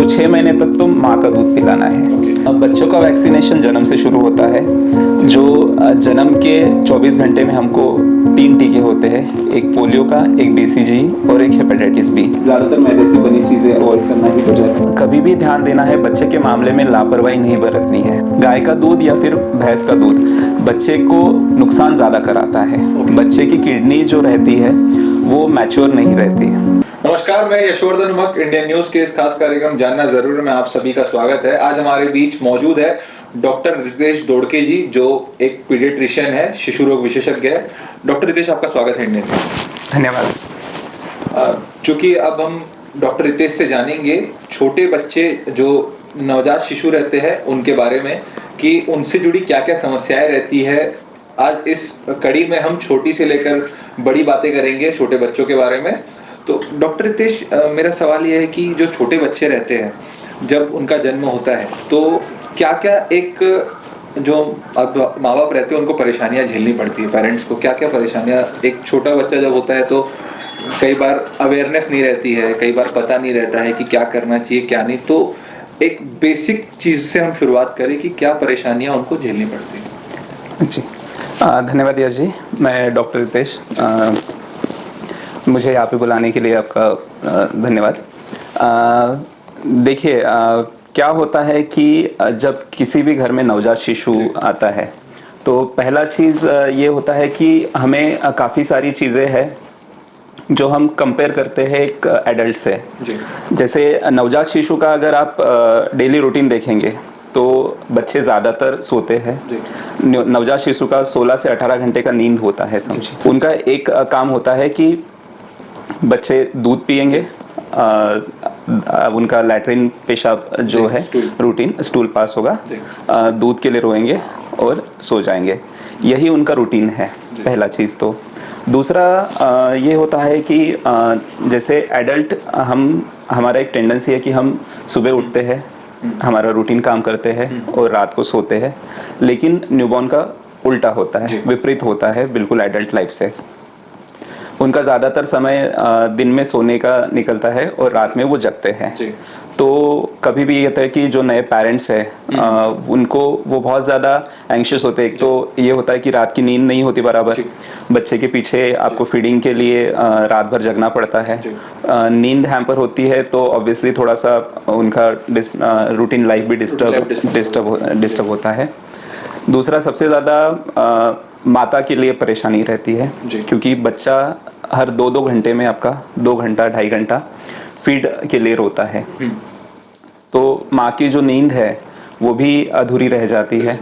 तो 6 महीने तक तो माँ का दूध पिलाना है। अब बच्चों का वैक्सीनेशन जन्म से शुरू होता है, जो जन्म के 24 घंटे में हमको 3 टीके होते हैं, एक पोलियो का, एक BCG और एक हेपेटाइटिस बी। ज़्यादातर मैदे से बनी चीज़ें अवॉइड करना ही बेटर है। कभी भी ध्यान देना है, बच्चे के मामले में लापरवाही नहीं बरतनी है। गाय का दूध या फिर भैंस का दूध बच्चे को नुकसान ज़्यादा कराता है। बच्चे की किडनी जो रहती है वो मैच्योर नहीं रहती है। नमस्कार, मैं यशवर्धन उमक, इंडियन न्यूज के इस खास कार्यक्रम जानना जरूर में आप सभी का स्वागत है। आज हमारे बीच मौजूद है डॉक्टर रितेश दोड़के जी, जो एक पीडियाट्रिशियन है, शिशु रोग विशेषज्ञ है। डॉक्टर रितेश, आपका स्वागत है इंडियन न्यूज। धन्यवाद। चूंकि अब हम डॉक्टर रितेश से जानेंगे छोटे बच्चे जो नवजात शिशु रहते हैं उनके बारे में, कि उनसे जुड़ी क्या क्या समस्याएं रहती है। आज इस कड़ी में हम छोटी से लेकर बड़ी बातें करेंगे छोटे बच्चों के बारे में। तो डॉक्टर रितेश, मेरा सवाल यह है कि जो छोटे बच्चे रहते हैं, जब उनका जन्म होता है तो क्या क्या एक जो अब माँ बाप रहते हैं उनको परेशानियां झेलनी पड़ती है, पेरेंट्स को क्या क्या परेशानियां। एक छोटा बच्चा जब होता है तो कई बार अवेयरनेस नहीं रहती है, कई बार पता नहीं रहता है कि क्या करना चाहिए क्या नहीं। तो एक बेसिक चीज से हम शुरुआत करें कि क्या परेशानियां उनको झेलनी पड़ती है। जी, धन्यवाद यश जी। मैं डॉक्टर रितेश, मुझे यहाँ पे बुलाने के लिए आपका धन्यवाद। देखिए, क्या होता है कि जब किसी भी घर में नवजात शिशु आता है तो पहला चीज़ ये होता है कि हमें काफ़ी सारी चीज़ें हैं जो हम कंपेयर करते हैं एक एडल्ट से। जैसे नवजात शिशु का अगर आप डेली रूटीन देखेंगे तो बच्चे ज़्यादातर सोते हैं। नवजात शिशु का 16 से 18 घंटे का नींद होता है, समझिए। उनका एक काम होता है कि बच्चे दूध पिएंगे, उनका लैट्रिन पेशाब जो है रूटीन, स्टूल पास होगा, दूध के लिए रोएंगे और सो जाएंगे। यही उनका रूटीन है, पहला चीज़। तो दूसरा ये होता है कि जैसे एडल्ट हमारा एक टेंडेंसी है कि हम सुबह उठते हैं, हमारा रूटीन काम करते हैं और रात को सोते हैं। लेकिन न्यूबॉर्न का उल्टा होता है, विपरीत होता है बिल्कुल एडल्ट लाइफ से। उनका ज़्यादातर समय दिन में सोने का निकलता है और रात में वो जगते हैं। तो कभी भी ये होता है कि जो नए पेरेंट्स हैं उनको वो बहुत ज़्यादा एंग्शियस होते हैं। एक तो ये होता है कि रात की नींद नहीं होती बराबर, बच्चे के पीछे आपको फीडिंग के लिए रात भर जगना पड़ता है। नींद हैम्पर होती है तो ऑब्वियसली थोड़ा सा उनका रूटीन लाइफ भी डिस्टर्ब होता है। दूसरा, सबसे ज़्यादा माता के लिए परेशानी रहती है, क्योंकि बच्चा हर 2-2 घंटे में आपका 2 घंटा 2.5 घंटा फीड के लिए रोता है। तो माँ की जो नींद है वो भी अधूरी रह जाती है।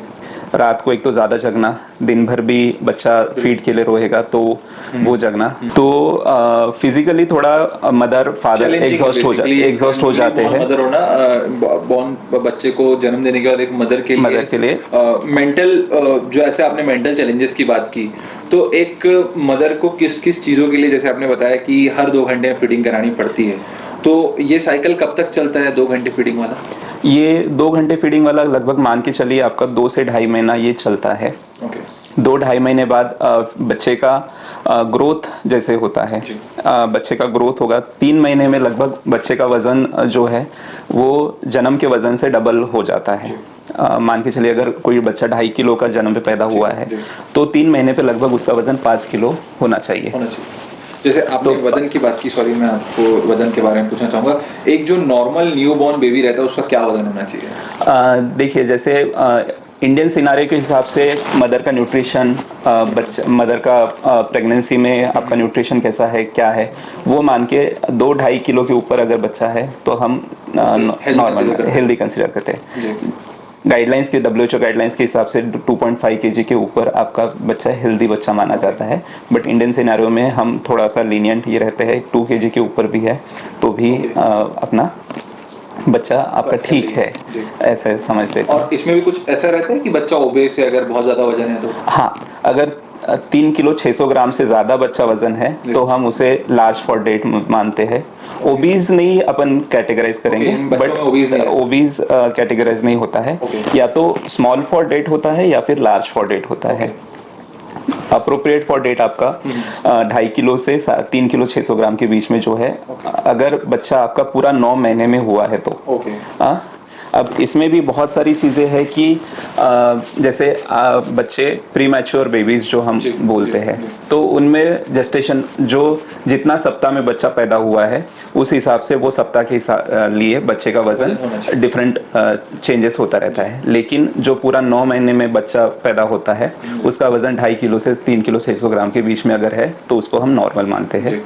रात को एक तो ज़्यादा जगना, दिन भर भी बच्चा फीड के लिए रोएगा तो वो जगना। तो फिजिकली थोड़ा मदर फादर एग्जॉस्ट हो जाते हैं। मदर होना, बॉर्न बच्चे को जन्म देने के बाद एक मदर के लिए मेंटल, जो ऐसे आपने मेंटल चैलेंजेस की बात की, तो एक मदर को किस किस चीज़ों के लिए, जैसे आपने बताया कि हर 2 घंटे में फीडिंग करानी पड़ती है, तो ये साइकिल कब तक चलता है 2 घंटे फीडिंग वाला? ये 2 घंटे फीडिंग वाला लगभग मान के चलिए आपका 2 से 2.5 महीना ये चलता है। 2-2.5 महीने बाद बच्चे का ग्रोथ जैसे होता है, बच्चे का ग्रोथ होगा। 3 महीने में लगभग बच्चे का वजन जो है वो जन्म के वजन से डबल हो जाता है। मान के चलिए अगर कोई बच्चा 2.5 किलो का जन्म पे पैदा हुआ है तो 3 महीने पे लगभग उसका वजन 5 किलो होना चाहिए। जैसे आपने वजन की बात की, सॉरी मैं आपको वजन के बारे में पूछना चाहूँगा। एक जो नॉर्मल न्यूबॉर्न बेबी रहता है उसका क्या वजन होना चाहिए? देखिए, जैसे इंडियन सिनारियो के हिसाब से मदर का न्यूट्रिशन, मदर का प्रेगनेंसी में आपका न्यूट्रिशन कैसा है क्या है, वो मान के 2-2.5 किलो के ऊपर अगर बच्चा है तो हम नॉर्मल हेल्दी कंसिडर करते हैं। गाइडलाइंस के, WHO गाइडलाइंस के हिसाब से 2.5 kg के ऊपर आपका बच्चा हेल्दी बच्चा माना जाता है। बट इंडियन सिनेरियो में हम थोड़ा सा लीनियंट ये रहते हैं, 2 kg के ऊपर भी है तो भी अपना बच्चा आपका ठीक है, ऐसे समझते हैं। और इसमें भी कुछ ऐसा रहता है कि बच्चा ओबेस है, अगर बहुत ज़्यादा वजन है तो? हाँ, अगर 3 किलो 600 ग्राम से ज़्यादा बच्चा वजन है तो हम उसे लार्ज फॉर डेट मानते हैं। ओबीज नहीं अपन कैटेगराइज करेंगे, बट ओबीज कैटेगराइज नहीं होता है। या तो स्मॉल फॉर डेट होता है या फिर लार्ज फॉर डेट होता है। अप्रोप्रिएट फॉर डेट आपका 2.5 किलो से 3 किलो 600 ग्राम के बीच में जो है, अगर बच्चा आपका पूरा 9 महीने में हुआ है तो। हाँ, अब इसमें भी बहुत सारी चीज़ें हैं कि जैसे बच्चे प्री मैच्योर बेबीज जो हम बोलते हैं, तो उनमें जेस्टेशन जो जितना सप्ताह में बच्चा पैदा हुआ है उस हिसाब से वो सप्ताह के लिए बच्चे का वजन डिफरेंट चेंजेस होता रहता है। लेकिन जो पूरा 9 महीने में बच्चा पैदा होता है उसका वजन 2.5 किलो से 3 किलो 600 ग्राम के बीच में अगर है तो उसको हम नॉर्मल मानते हैं।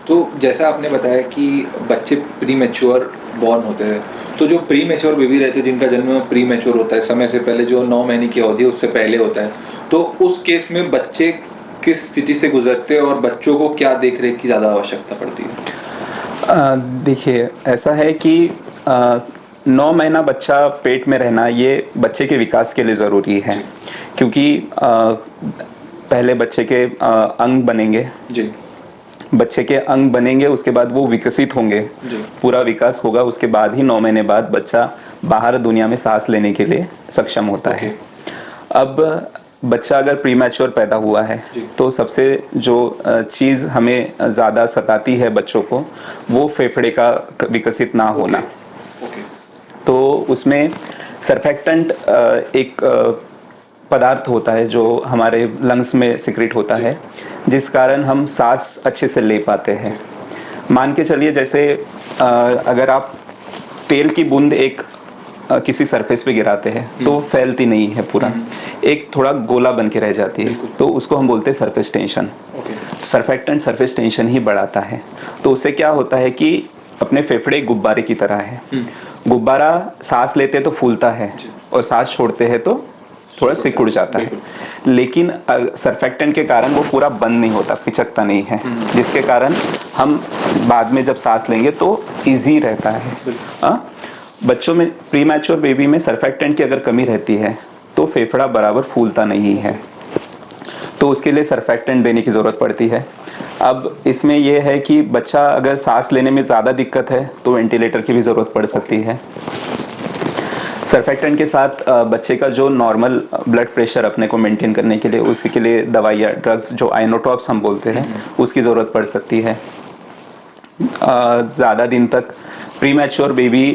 तो जैसा आपने बताया कि बच्चे प्री मैच्योर बॉर्न होते हैं, तो जो प्री मैच्योर बेबी रहते हैं जिनका जन्म प्री मैच्योर होता है, समय से पहले, जो 9 महीने की अवधि उससे पहले होता है, तो उस केस में बच्चे किस स्थिति से गुजरते हैं और बच्चों को क्या देख रेख की ज़्यादा आवश्यकता पड़ती है? देखिए, ऐसा है कि 9 महीना बच्चा पेट में रहना ये बच्चे के विकास के लिए ज़रूरी है, क्योंकि पहले बच्चे के अंग बनेंगे जी, बच्चे के अंग बनेंगे, उसके बाद वो विकसित होंगे, पूरा विकास होगा, उसके बाद ही 9 महीने बाद बच्चा बाहर दुनिया में सांस लेने के लिए सक्षम होता है। अब बच्चा अगर प्रीमैच्योर पैदा हुआ है तो सबसे जो चीज़ हमें ज़्यादा सताती है बच्चों को, वो फेफड़े का विकसित ना होना। तो उसमें सरफेक्टेंट एक पदार्थ होता है जो हमारे लंग्स में सिक्रेट होता है, जिस कारण हम सांस अच्छे से ले पाते हैं। मान के चलिए जैसे अगर आप तेल की बूंद एक किसी सरफेस पे गिराते हैं तो फैलती नहीं है पूरा, एक थोड़ा गोला बन के रह जाती है, तो उसको हम बोलते हैं surface tension. Surfactant surface tension ही बढ़ाता है। तो उससे क्या होता है कि अपने फेफड़े गुब्बारे की तरह है, गुब्बारा सांस लेते तो फूलता है और सांस छोड़ते हैं तो थोड़ा सिकुड़ जाता है, लेकिन सरफेक्टेंट के कारण वो पूरा बंद नहीं होता, पिचकता नहीं है, जिसके कारण हम बाद में जब सांस लेंगे तो इजी रहता है। बच्चों में प्रीमैच्योर बेबी में सरफेक्टेंट की अगर कमी रहती है तो फेफड़ा बराबर फूलता नहीं है, तो उसके लिए सरफेक्टेंट देने की ज़रूरत पड़ती है। अब इसमें यह है कि बच्चा अगर सांस लेने में ज़्यादा दिक्कत है तो वेंटिलेटर की भी ज़रूरत पड़ सकती है। सरफेक्टेंट के साथ बच्चे का जो नॉर्मल ब्लड प्रेशर अपने को मेंटेन करने के लिए, उसके के लिए दवाइयाँ, ड्रग्स जो आइनोटॉप्स हम बोलते हैं, उसकी ज़रूरत पड़ सकती है। ज़्यादा दिन तक प्रीमैच्योर बेबी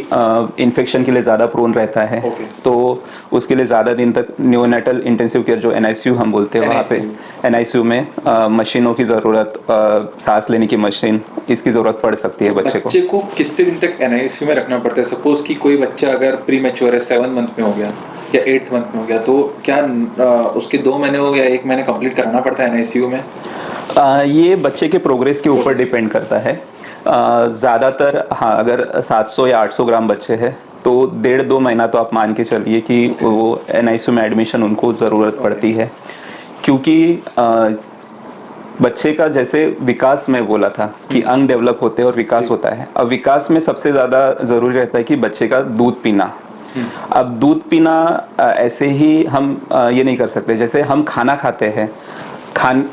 इन्फेक्शन के लिए ज़्यादा प्रोन रहता है, तो उसके लिए ज़्यादा दिन तक न्यूनेटल इंटेंसिव केयर जो NICU हम बोलते हैं, वहाँ पे NICU में मशीनों की ज़रूरत, सांस लेने की मशीन, इसकी ज़रूरत पड़ सकती है बच्चे को। बच्चे को कितने दिन तक NICU में रखना पड़ता है? सपोज कि कोई बच्चा अगर प्रीमैच्योर है, 7 मंथ में हो गया या 8th मंथ में हो गया, तो क्या उसके 2 महीने हो या 1 महीने कंप्लीट कराना पड़ता है NICU में? ये बच्चे के प्रोग्रेस के ऊपर डिपेंड करता है। ज़्यादातर हाँ, अगर 700 या 800 ग्राम बच्चे हैं तो 1.5-2 महीना तो आप मान के चलिए कि वो NICU में एडमिशन उनको ज़रूरत पड़ती है, क्योंकि बच्चे का जैसे विकास में बोला था कि अंग डेवलप होते हैं और विकास होता है। अब विकास में सबसे ज़्यादा ज़रूरी रहता है कि बच्चे का दूध पीना। अब दूध पीना ऐसे ही हम ये नहीं कर सकते, जैसे हम खाना खाते हैं,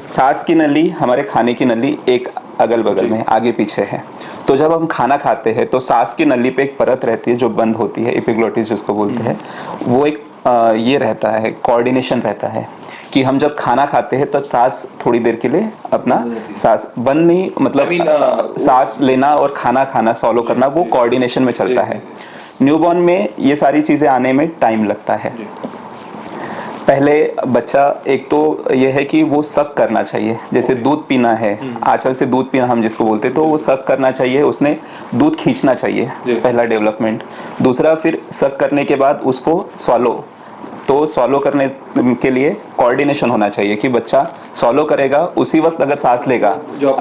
सांस की नली, हमारे खाने की नली एक अगल बगल में आगे पीछे है, तो जब हम खाना खाते हैं तो सांस की नली पे एक परत रहती है जो बंद होती है, एपिग्लोटिस जिसको बोलते हैं, वो एक ये रहता है, कोऑर्डिनेशन रहता है कि हम जब खाना खाते हैं तब सांस थोड़ी देर के लिए अपना सांस बंद नहीं, मतलब सांस लेना और खाना खाना, सॉलो करना, वो कोऑर्डिनेशन में चलता है। न्यूबॉर्न में ये सारी चीज़ें आने में टाइम लगता है। पहले बच्चा, एक तो ये है कि वो सक करना चाहिए, जैसे दूध पीना है, आंचल से दूध पीना हम जिसको बोलते हैं, तो वो सक करना चाहिए, उसने दूध खींचना चाहिए, पहला डेवलपमेंट। दूसरा, फिर सक करने के बाद उसको स्वॉलो, तो स्वॉलो करने के लिए कोऑर्डिनेशन होना चाहिए कि बच्चा स्वॉलो करेगा, उसी वक्त अगर सांस लेगा,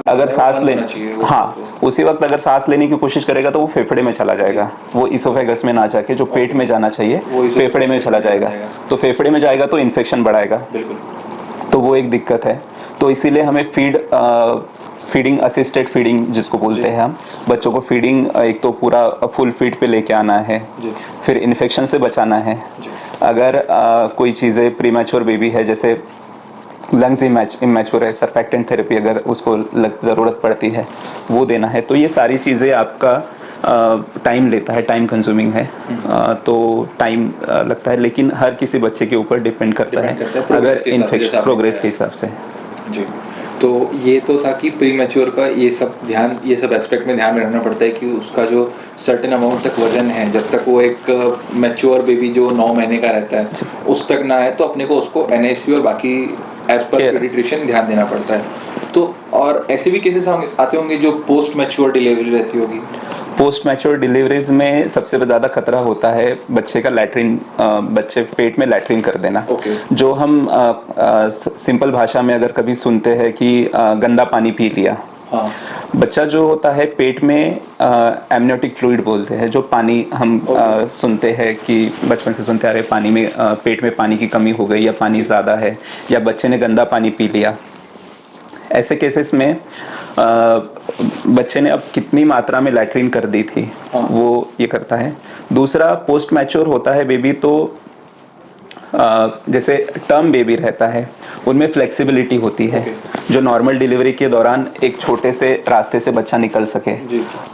अगर सांस लेना, हाँ, उसी वक्त अगर सांस लेने की कोशिश करेगा तो वो फेफड़े में चला जाएगा, वो इसोफेगस में ना जाके जो पेट में जाना चाहिए फेफड़े में चला जाएगा, तो फेफड़े में जाएगा तो इन्फेक्शन बढ़ाएगा, तो वो एक दिक्कत है। तो इसीलिए हमें फीडिंग असिस्टेड फीडिंग जिसको बोलते हैं हम, बच्चों को फीडिंग एक तो पूरा फुल फीड पे लेके आना है, फिर इन्फेक्शन से बचाना है। अगर कोई चीज़ें प्रीमैच्योर बेबी है, जैसे लंग्स इमैच्योर है, सरफेक्टेंट थेरेपी अगर उसको ज़रूरत पड़ती है वो देना है। तो ये सारी चीज़ें आपका टाइम लेता है, टाइम कंज्यूमिंग है। तो टाइम लगता है, लेकिन हर किसी बच्चे के ऊपर डिपेंड करता है अगर इन्फेक्शन प्रोग्रेस के हिसाब से। जी, तो ये तो था कि प्री मैच्योर का ये सब एस्पेक्ट में ध्यान रखना पड़ता है कि उसका जो सर्टेन अमाउंट तक वजन है, जब तक वो एक मैच्योर बेबी जो 9 महीने का रहता है उस तक ना है, तो अपने को उसको NICU और बाकी एज पर पीडियाट्रिशियन ध्यान देना पड़ता है। तो और ऐसे भी केसेस आते होंगे जो पोस्ट मैच्योर डिलीवरी रहती होगी। पोस्ट मैच्योर डिलीवरीज में सबसे ज़्यादा खतरा होता है बच्चे का लैट्रिन, बच्चे पेट में लैट्रिन कर देना। जो हम सिंपल भाषा में अगर कभी सुनते हैं कि गंदा पानी पी लिया। हाँ। बच्चा जो होता है पेट में एमनियोटिक फ्लूइड बोलते हैं, जो पानी हम सुनते हैं कि बचपन से सुनते आ रहे, पानी में पेट में पानी की कमी हो गई या पानी ज़्यादा है या बच्चे ने गंदा पानी पी लिया। ऐसे केसेस में बच्चे ने अब कितनी मात्रा में लैट्रिन कर दी थी, वो ये करता है। दूसरा पोस्ट मैच्योर होता है बेबी, तो जैसे टर्म बेबी रहता है उनमें फ्लेक्सिबिलिटी होती है, जो नॉर्मल डिलीवरी के दौरान एक छोटे से रास्ते से बच्चा निकल सके।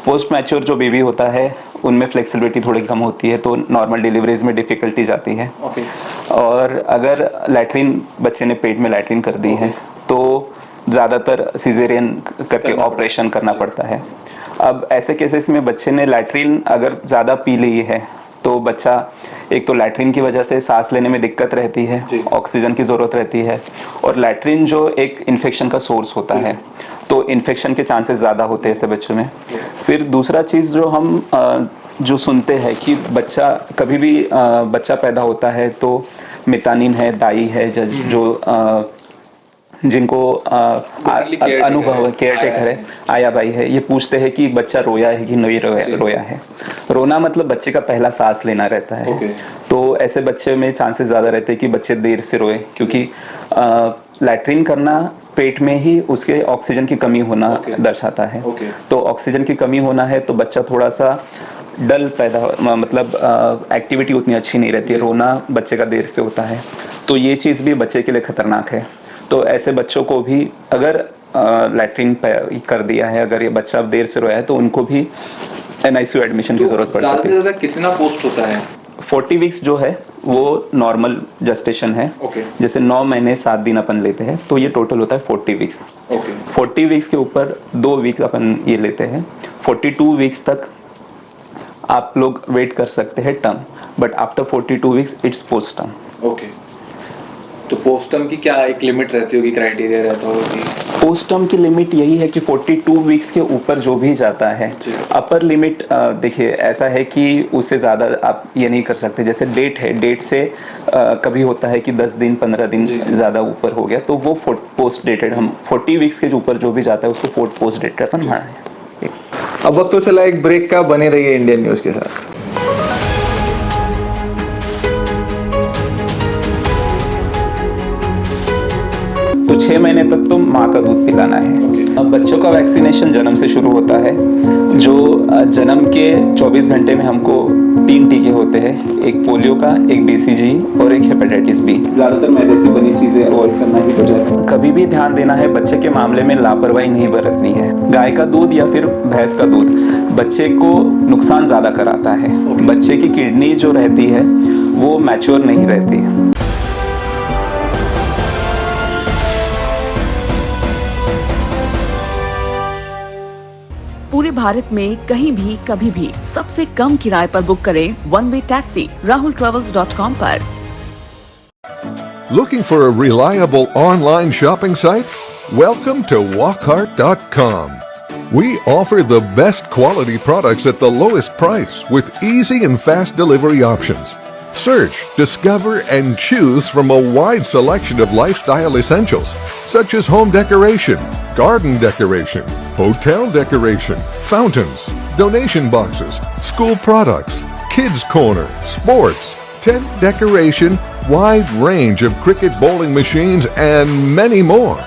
पोस्ट मैच्योर जो बेबी होता है उनमें फ्लेक्सिबिलिटी थोड़ी कम होती है, तो नॉर्मल डिलीवरीज में डिफिकल्टी जाती है। और अगर लैट्रिन बच्चे ने पेट में लैट्रिन कर दी है तो ज़्यादातर सिजेरियन करके ऑपरेशन करना पड़ता है। अब ऐसे केसेस में बच्चे ने लैट्रिन अगर ज़्यादा पी ली है तो बच्चा, एक तो लैट्रिन की वजह से सांस लेने में दिक्कत रहती है, ऑक्सीजन की ज़रूरत रहती है, और लैट्रिन जो एक इन्फेक्शन का सोर्स होता है, तो इन्फेक्शन के चांसेस ज़्यादा होते हैं ऐसे बच्चों में। फिर दूसरा चीज़ जो हम जो सुनते हैं कि बच्चा कभी भी बच्चा पैदा होता है तो मितानिन है, दाई है, जो जिनको अनुभव केयर टेकर है, आया भाई है, ये पूछते हैं कि बच्चा रोया है कि नहीं रोया है। रोना मतलब बच्चे का पहला सांस लेना रहता है। तो ऐसे बच्चे में चांसेस ज़्यादा रहते हैं कि बच्चे देर से रोए, क्योंकि लैट्रिन करना पेट में ही उसके ऑक्सीजन की कमी होना दर्शाता है। तो ऑक्सीजन की कमी होना है तो बच्चा थोड़ा सा डल पैदा, मतलब एक्टिविटी उतनी अच्छी नहीं रहती है, रोना बच्चे का देर से होता है। तो ये चीज़ भी बच्चे के लिए खतरनाक है। तो ऐसे बच्चों को भी अगर लैट्रिन कर दिया है, अगर ये बच्चा देर से रोया है, तो उनको भी NICU एडमिशन की जरूरत पड़ सकती है। ज़्यादा से ज़्यादा कितना पोस्ट होता है? 40 वीक्स जो है वो नॉर्मल जेस्टेशन है। जैसे 9 महीने 7 दिन अपन लेते हैं, तो ये टोटल होता है 40 वीक्स। 40 वीक्स के ऊपर 2 वीक्स अपन ये लेते हैं। 42 वीक्स तक आप लोग वेट कर सकते हैं term, but after 42 weeks it's post term. तो पोस्टम की क्या एक लिमिट रहती होगी, क्राइटेरिया रहता होगी? पोस्टम की लिमिट यही है कि 42 वीक्स के ऊपर जो भी जाता है, अपर लिमिट देखिए ऐसा है कि उससे ज़्यादा आप ये नहीं कर सकते। जैसे डेट है, डेट से कभी होता है कि 10 दिन 15 दिन ज़्यादा ऊपर हो गया तो वो पोस्ट डेटेड, हम 40 वीक्स के ऊपर जो भी जाता है उसको पोस्ट डेटेड अपन माने। अब वक्त तो चला एक ब्रेक का, बने रहिए इंडियन न्यूज़ के साथ। तो 6 महीने तक तो माँ का दूध पिलाना है। अब बच्चों का वैक्सीनेशन जन्म से शुरू होता है, जो जन्म के 24 घंटे में हमको 3 टीके होते हैं, एक पोलियो का, एक BCG और एक हेपेटाइटिस B। ज़्यादातर मैदे से बनी चीज़ें अवॉइड करना ही बचा है। कभी भी ध्यान देना है, बच्चे के मामले में लापरवाही नहीं बरतनी है। गाय का दूध या फिर भैंस का दूध बच्चे को नुकसान ज़्यादा कराता है। बच्चे की किडनी जो रहती है वो मैच्योर नहीं रहती है। पूरे भारत में कहीं भी कभी भी सबसे कम किराए पर बुक करें वन वे टैक्सी rahultravels.com पर। Looking for a reliable online shopping site? Welcome to walkhart.com. We offer the best quality products at the lowest price with easy and fast delivery options. Search, discover, and choose from a wide selection of lifestyle essentials such as home decoration, garden decoration, hotel decoration, fountains, donation boxes, school products, kids corner, sports, tent decoration, wide range of cricket bowling machines, and many more.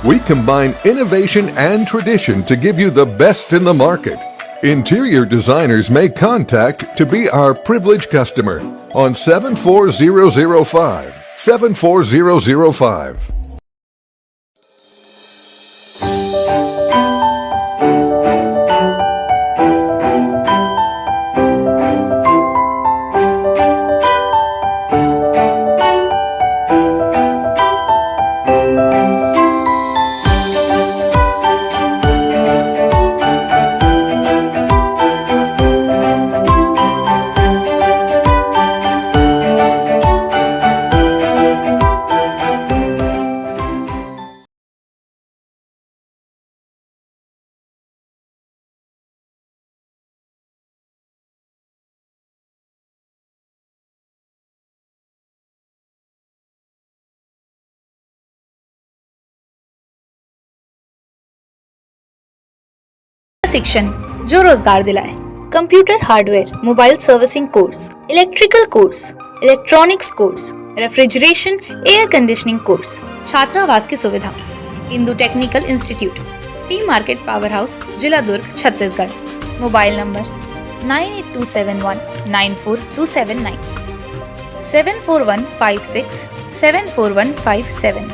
We combine innovation and tradition to give you the best in the market. Interior designers may contact to be our privileged customer on 74005. 74005. शिक्षण जो रोजगार दिलाए। Computer hardware, mobile servicing course, electrical course, electronics course, refrigeration, air conditioning course, छात्रावास की सुविधा। Indu technical institute, T market power house, जिला दुर्ग, Chhattisgarh. Mobile number 9827194279, 7415674157।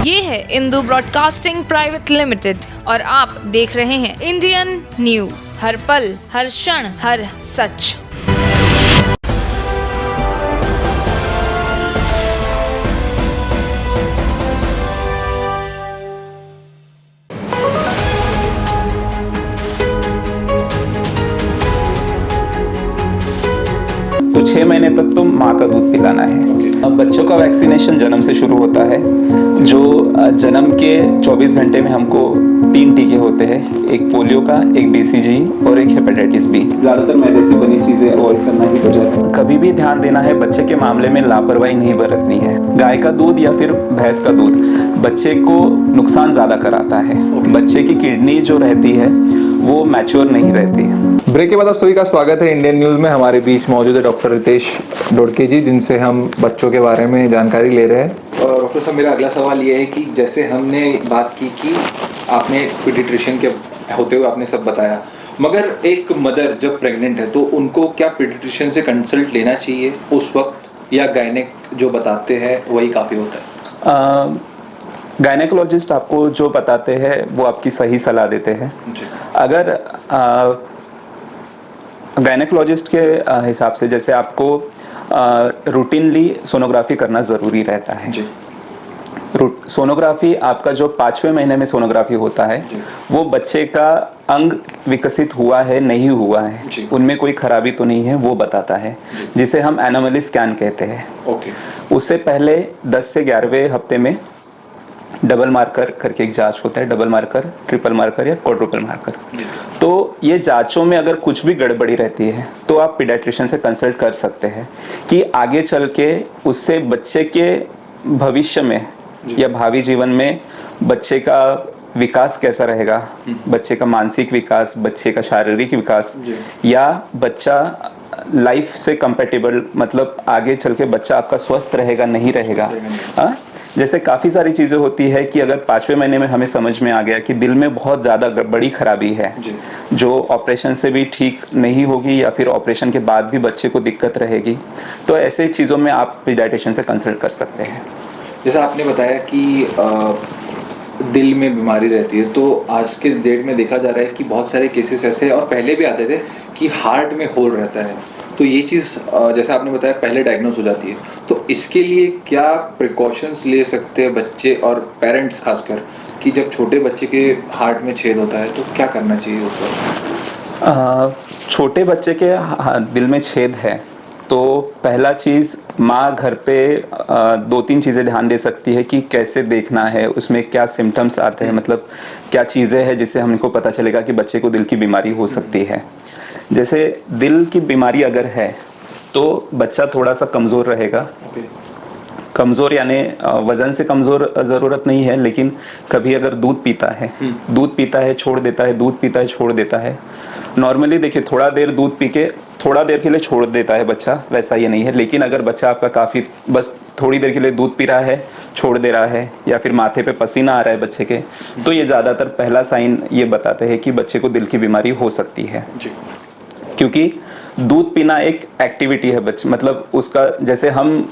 ये है इंदु ब्रॉडकास्टिंग प्राइवेट लिमिटेड और आप देख रहे हैं इंडियन न्यूज, हर पल, हर क्षण, हर सच। तो 6 महीने तक तो माँ का दूध पिलाना है। अब बच्चों का वैक्सीनेशन जन्म से शुरू होता है, जो जन्म के 24 घंटे में हमको 3 टीके होते हैं, एक पोलियो का, एक BCG और एक हेपेटाइटिस बी। ज़्यादातर मैदे से बनी चीज़ें अवॉइड करना ही बेटर है। कभी भी ध्यान देना है, बच्चे के मामले में लापरवाही नहीं बरतनी है। गाय का दूध या फिर भैंस का दूध बच्चे को नुकसान ज़्यादा कराता है। बच्चे की किडनी जो रहती है वो मैच्योर नहीं रहती। ब्रेक के बाद आप सभी का स्वागत है इंडियन न्यूज़ में। हमारे बीच मौजूद है डॉक्टर रितेश डोडके जी, जिनसे हम बच्चों के बारे में जानकारी ले रहे हैं। और डॉक्टर साहब, मेरा अगला सवाल ये है कि जैसे हमने बात की कि आपने पीडियाट्रिशियन के होते हुए आपने सब बताया, मगर एक मदर जब प्रेग्नेंट है तो उनको क्या पीडियाट्रिशियन से कंसल्ट लेना चाहिए उस वक्त, या गायनेक जो बताते हैं वही काफ़ी होता है? गायनेकोलॉजिस्ट आपको जो बताते हैं वो आपकी सही सलाह देते हैं। अगर गायनेकोलॉजिस्ट के हिसाब से जैसे आपको रूटीनली सोनोग्राफी करना ज़रूरी रहता है। सोनोग्राफी आपका जो 5वें महीने में सोनोग्राफी होता है वो बच्चे का अंग विकसित हुआ है नहीं हुआ है, उनमें कोई खराबी तो नहीं है, वो बताता है, जिसे हम एनोमली स्कैन कहते हैं। उससे पहले 10 से 11वें हफ्ते में डबल मार्कर करके एक जांच होता है, डबल मार्कर, ट्रिपल मार्कर या क्वाड्रुपल मार्कर। तो ये जांचों में अगर कुछ भी गड़बड़ी रहती है तो आप पीडियाट्रिशियन से कंसल्ट कर सकते हैं कि आगे चल के उससे बच्चे के भविष्य में या भावी जीवन में बच्चे का विकास कैसा रहेगा, बच्चे का मानसिक विकास, बच्चे का शारीरिक विकास, या बच्चा लाइफ से कंपेटेबल, मतलब आगे चल के बच्चा आपका स्वस्थ रहेगा नहीं रहेगा। जैसे काफ़ी सारी चीज़ें होती है कि अगर 5वें महीने में हमें समझ में आ गया कि दिल में बहुत ज़्यादा बड़ी खराबी है जो ऑपरेशन से भी ठीक नहीं होगी या फिर ऑपरेशन के बाद भी बच्चे को दिक्कत रहेगी, तो ऐसे चीज़ों में आप पीडियाट्रिशियन से कंसल्ट कर सकते हैं। जैसा आपने बताया कि दिल में बीमारी रहती है, तो आज के डेट में देखा जा रहा है कि बहुत सारे केसेस ऐसे, और पहले भी आते थे कि हार्ट में होल रहता है, तो ये चीज़ जैसा आपने बताया पहले डायग्नोस हो जाती है, तो इसके लिए क्या प्रिकॉशंस ले सकते हैं बच्चे और पेरेंट्स खासकर, कि जब छोटे बच्चे के हार्ट में छेद होता है तो क्या करना चाहिए उस वक्त? छोटे बच्चे के दिल में छेद है तो पहला चीज़ माँ घर पे 2-3 चीज़ें ध्यान दे सकती है कि कैसे देखना है, उसमें क्या सिम्टम्स आते हैं, मतलब क्या चीज़ें हैं जिससे हमको पता चलेगा कि बच्चे को दिल की बीमारी हो सकती है। जैसे दिल की बीमारी अगर है तो बच्चा थोड़ा सा कमज़ोर रहेगा। कमज़ोर यानी वज़न से कमज़ोर ज़रूरत नहीं है, लेकिन कभी अगर दूध पीता है छोड़ देता है, दूध पीता है छोड़ देता है। नॉर्मली देखिए, थोड़ा देर दूध पी के थोड़ा देर के लिए छोड़ देता है बच्चा, वैसा ये नहीं है। लेकिन अगर बच्चा आपका काफ़ी बस थोड़ी देर के लिए दूध पी रहा है, छोड़ दे रहा है, या फिर माथे पे पसीना आ रहा है बच्चे के, तो ये ज़्यादातर पहला साइन ये बताते हैं कि बच्चे को दिल की बीमारी हो सकती है। क्योंकि दूध पीना एक एक्टिविटी है बच्चे, मतलब उसका जैसे हम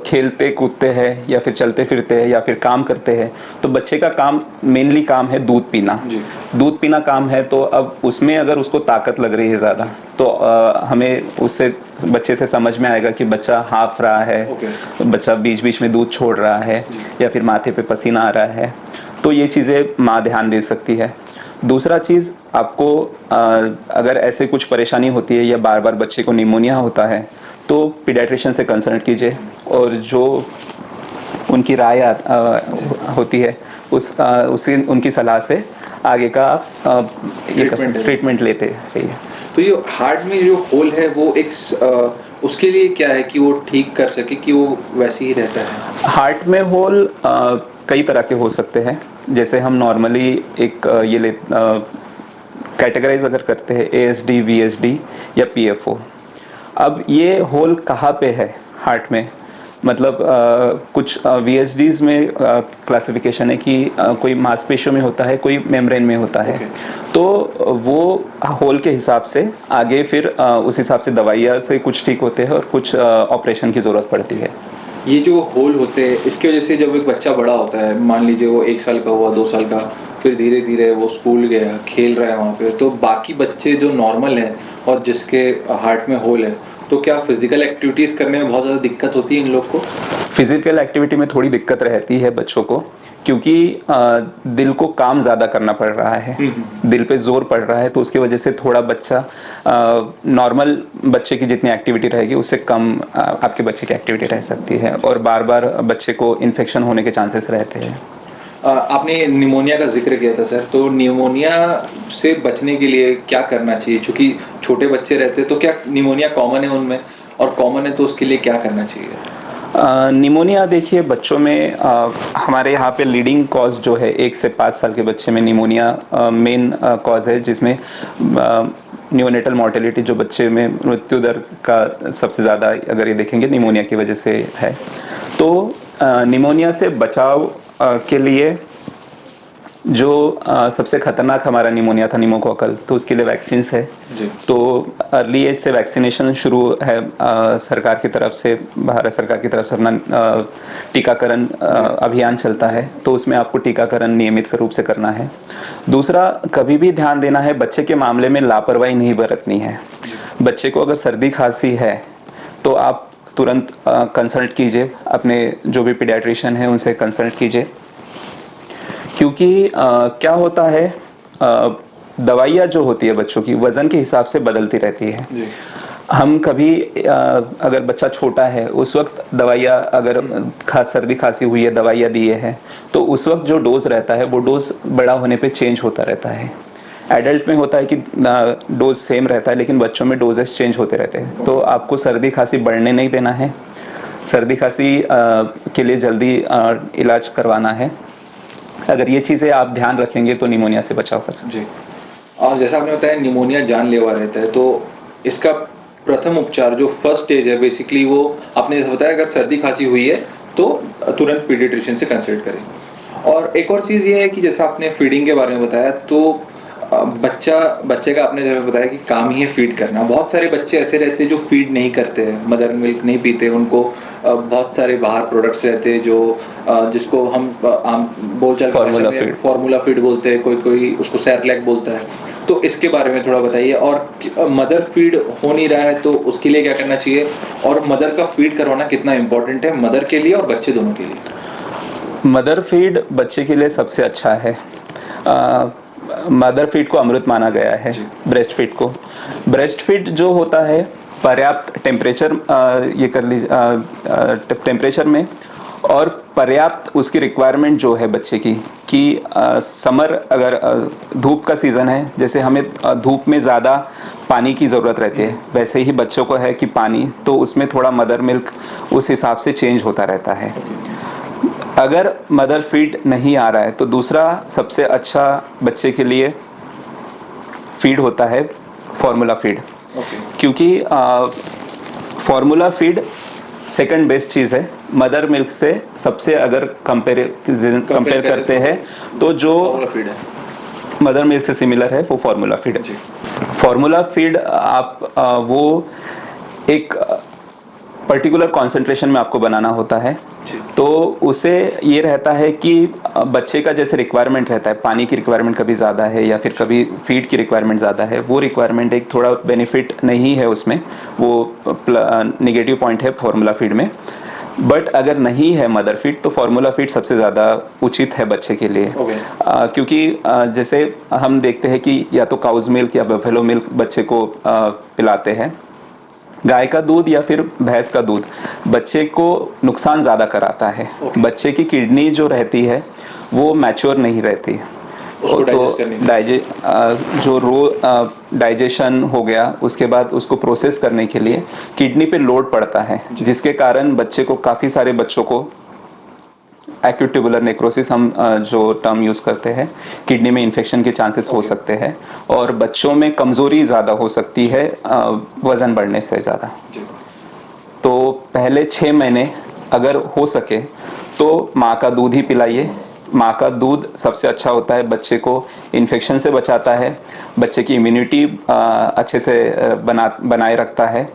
खेलते कूदते हैं या फिर चलते फिरते हैं या फिर काम करते हैं, तो बच्चे का काम मेनली काम है दूध पीना। दूध पीना काम है, तो अब उसमें अगर उसको ताकत लग रही है ज़्यादा, तो हमें उससे बच्चे से समझ में आएगा कि बच्चा हाँफ रहा है, बच्चा बीच बीच में दूध छोड़ रहा है, या फिर माथे पे पसीना आ रहा है, तो ये चीज़ें माँ ध्यान दे सकती है। दूसरा चीज़, आपको अगर ऐसे कुछ परेशानी होती है या बार बार बच्चे को निमोनिया होता है तो पीडियाट्रिशियन से कंसल्ट कीजिए, और जो उनकी राय होती है उनकी सलाह से आगे का ट्रीटमेंट लेते रहिए। तो ये हार्ट में जो होल है वो एक उसके लिए क्या है कि वो ठीक कर सके कि वो वैसे ही रहता है? हार्ट में होल कई तरह के हो सकते हैं। जैसे हम नॉर्मली एक ये कैटेगराइज अगर करते हैं ASD, VSD या PFO। अब ये होल कहाँ पे है हार्ट में, मतलब कुछ VSDs में क्लासिफिकेशन है कि कोई मांसपेशियों में होता है, कोई मेम्ब्रेन में होता है। तो वो होल के हिसाब से आगे फिर उस हिसाब से दवाइयाँ से कुछ ठीक होते हैं और कुछ ऑपरेशन की ज़रूरत पड़ती है। ये जो होल होते हैं इसकी वजह से जब एक बच्चा बड़ा होता है, मान लीजिए वो 1 साल का हुआ, 2 साल का, फिर धीरे धीरे वो स्कूल गया, खेल रहा है वहाँ पे, तो बाकी बच्चे जो नॉर्मल हैं और जिसके हार्ट में होल है, तो क्या फिजिकल एक्टिविटीज़ करने में बहुत ज़्यादा दिक्कत होती है इन लोग को? फिजिकल एक्टिविटी में थोड़ी दिक्कत रहती है बच्चों को, क्योंकि दिल को काम ज़्यादा करना पड़ रहा है, दिल पे जोर पड़ रहा है, तो उसकी वजह से थोड़ा बच्चा नॉर्मल बच्चे की जितनी एक्टिविटी रहेगी उससे कम आपके बच्चे की एक्टिविटी रह सकती है, और बार बार बच्चे को इन्फेक्शन होने के चांसेस रहते हैं। आपने निमोनिया का जिक्र किया था सर, तो निमोनिया से बचने के लिए क्या करना चाहिए? क्योंकि छोटे बच्चे रहते हैं, तो क्या निमोनिया कॉमन है उनमें, और कॉमन है तो उसके लिए क्या करना चाहिए? निमोनिया देखिए बच्चों में हमारे यहाँ पे लीडिंग कॉज जो है 1 से 5 साल के बच्चे में निमोनिया मेन कॉज है, जिसमें न्यूनेटल मॉर्टेलिटी जो बच्चे में मृत्यु दर का सबसे ज़्यादा अगर ये देखेंगे निमोनिया की वजह से है। तो निमोनिया से बचाव के लिए जो सबसे खतरनाक हमारा निमोनिया था निमोकोकल, तो उसके लिए वैक्सीन्स है जी। तो अर्ली एज से वैक्सीनेशन शुरू है सरकार की तरफ से, भारत सरकार की तरफ से अपना टीकाकरण अभियान चलता है, तो उसमें आपको टीकाकरण नियमित रूप से करना है। दूसरा, कभी भी ध्यान देना है बच्चे के मामले में लापरवाही नहीं बरतनी है। बच्चे को अगर सर्दी खांसी है तो आप तुरंत कंसल्ट कीजिए, अपने जो भी पीडियाट्रिशियन है उनसे कंसल्ट कीजिए, क्योंकि क्या होता है दवाइयाँ जो होती है बच्चों की वज़न के हिसाब से बदलती रहती है। हम कभी अगर बच्चा छोटा है उस वक्त दवाइयाँ, अगर सर्दी खांसी हुई है दवाइयाँ दिए हैं, तो उस वक्त जो डोज रहता है वो डोज बड़ा होने पे चेंज होता रहता है। एडल्ट में होता है कि डोज सेम रहता है, लेकिन बच्चों में डोजेस चेंज होते रहते हैं। तो आपको सर्दी खांसी बढ़ने नहीं देना है, सर्दी खांसी के लिए जल्दी इलाज करवाना है। अगर ये चीज़ें आप ध्यान रखेंगे तो निमोनिया से बचाव कर सकते हैं। जी। और जैसा आपने बताया निमोनिया जानलेवा रहता है, तो इसका प्रथम उपचार जो फर्स्ट स्टेज है बेसिकली वो आपने जैसा बताया, अगर सर्दी खांसी हुई है तो तुरंत पीडियाट्रिशियन से कंसल्ट करें। और एक और चीज़ ये है कि जैसा आपने फीडिंग के बारे में बताया, तो बच्चे का आपने जैसे बताया कि काम ही है फीड करना। बहुत सारे बच्चे ऐसे रहते हैं जो फीड नहीं करते हैं, मदर मिल्क नहीं पीते, उनको बहुत सारे बाहर प्रोडक्ट्स रहते हैं जो जिसको हम आम बोलचाल भाषा में फार्मूला फीड बोलते हैं, कोई उसको सैरलैक बोलता है। तो इसके बारे में थोड़ा बताइए। और मदर फीड हो नहीं रहा है तो उसके लिए क्या करना चाहिए, और मदर का फीड करवाना कितना इम्पोर्टेंट है मदर के लिए और बच्चे दोनों के लिए? मदर फीड बच्चे के लिए सबसे अच्छा है। मदर फीड को अमृत माना गया है, ब्रेस्ट फीड को। ब्रेस्ट फीड जो होता है पर्याप्त टेम्परेचर ये कर लीजिए टेम्परेचर में, और पर्याप्त उसकी रिक्वायरमेंट जो है बच्चे की कि समर अगर धूप का सीज़न है, जैसे हमें धूप में ज़्यादा पानी की ज़रूरत रहती है, वैसे ही बच्चों को है कि पानी, तो उसमें थोड़ा मदर मिल्क उस हिसाब से चेंज होता रहता है। अगर मदर फीड नहीं आ रहा है तो दूसरा सबसे अच्छा बच्चे के लिए फीड होता है फार्मूला फीड। क्योंकि फार्मूला फीड सेकंड बेस्ट चीज़ है मदर मिल्क से। सबसे अगर कंपेयर करते हैं तो जो मदर मिल्क से सिमिलर है वो फार्मूला फीड है। फार्मूला फीड आप वो एक पर्टिकुलर कॉन्सेंट्रेशन में आपको बनाना होता है, तो उसे ये रहता है कि बच्चे का जैसे रिक्वायरमेंट रहता है, पानी की रिक्वायरमेंट कभी ज़्यादा है या फिर कभी फीड की रिक्वायरमेंट ज़्यादा है, वो रिक्वायरमेंट एक थोड़ा बेनिफिट नहीं है उसमें, वो नेगेटिव पॉइंट है फार्मूला फीड में। बट अगर नहीं है मदर फीड तो फार्मूला फीड सबसे ज़्यादा उचित है बच्चे के लिए। क्योंकि जैसे हम देखते हैं कि या तो काउज मिल्क या बफेलो मिल्क बच्चे को पिलाते हैं, गाय का दूध या फिर भैंस का दूध बच्चे को नुकसान ज़्यादा कराता है। बच्चे की किडनी जो रहती है वो मैच्योर नहीं रहती, तो डाइजेशन हो गया, उसके बाद उसको प्रोसेस करने के लिए किडनी पे लोड पड़ता है, जिसके कारण बच्चे को काफ़ी सारे बच्चों को एक्यूट ट्यूबुलर नेक्रोसिस हम जो टर्म यूज़ करते हैं, किडनी में इन्फेक्शन के चांसेस हो सकते हैं और बच्चों में कमज़ोरी ज़्यादा हो सकती है वज़न बढ़ने से ज़्यादा। तो पहले 6 महीने अगर हो सके तो माँ का दूध ही पिलाइए। माँ का दूध सबसे अच्छा होता है, बच्चे को इन्फेक्शन से बचाता है, बच्चे की इम्यूनिटी अच्छे से बनाए रखता है।